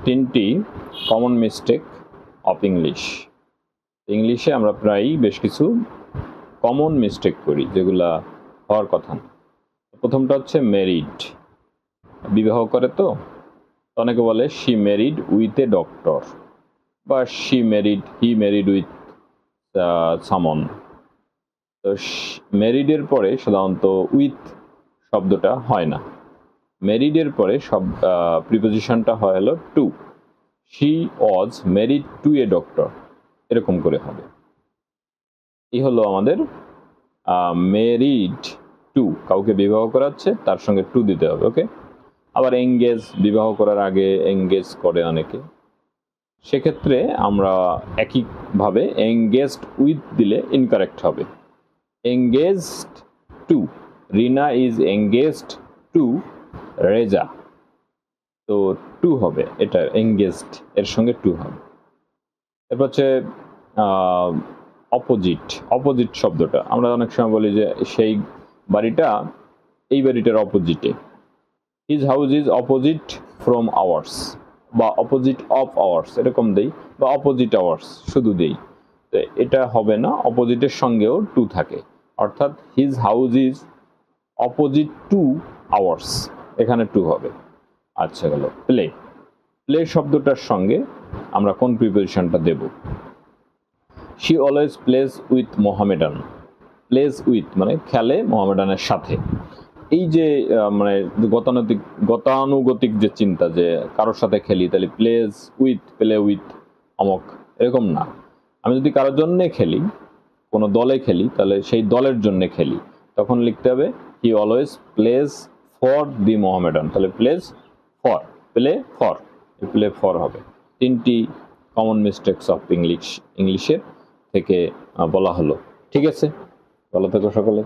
তিনটি common mistake of English. ইংলিশে আমরা প্রায়ই বেশ কিছু কমন মিস্টেক করি যেগুলা হওয়ার কথা না। প্রথমটা হচ্ছে ম্যারিড, বিবাহ করে তো অনেকে বলে she married with a doctor বা হি ম্যারিড উইথ সামন। তো ম্যারিডের পরে সাধারণত উইথ শব্দটা হয় না, ম্যারিডের পরে সব প্রিপোজিশনটা হয় হলো to. She was married to a doctor, এরকম করে হবে। এই হলো আমাদের ম্যারিড টু, কাউকে বিবাহ করাচ্ছে তার সঙ্গে টু দিতে হবে। ওকে। আবার এঙ্গেজ, বিবাহ করার আগে এঙ্গেজ করে অনেকে, সেক্ষেত্রে আমরা একইভাবে এঙ্গেজড উইথ দিলে ইনকারেক্ট হবে। Engaged to, Rina is engaged to Reza, তো টু হবে, এটা এঙ্গেজড এর সঙ্গে টু হবে। এরপর হচ্ছে অপোজিট। অপোজিট শব্দটা আমরা অনেক সময় বলি যে সেই বাড়িটা এই বাড়িটার অপোজিটে। His house is opposite from hours বা অপোজিট অফ আওয়ার্স, এরকম দেই, বা অপোজিট আওয়ার্স শুধু দেই, তো এটা হবে না, অপোজিটের সঙ্গেও টু থাকে, অর্থাৎ his house is opposite to ours, এখানে টু হবে। আচ্ছা গেল প্লে। প্লে শব্দটার সঙ্গে আমরা কোন প্রিপোজিশনটা দেব? She always plays with Mohammedan. Plays with মানে খেলে মোহামেডানের সাথে। এই যে মানে গতানুগতিক যে চিন্তা যে কারোর সাথে খেলি, তাহলে প্লেস উইথ, প্লে উইথ অমক, এরকম না। আমি যদি কারোর জন্যে খেলি, কোনো দলে খেলি, তাহলে সেই দলের জন্য খেলি, তখন লিখতে হবে he always plays for the Mohammedan, তাহলে plays for, play for, play for হবে। তিনটি কমন মিস্টেকস অফ ইংলিশের থেকে বলা হলো। ঠিক আছে, ভালো থেকো সকলে।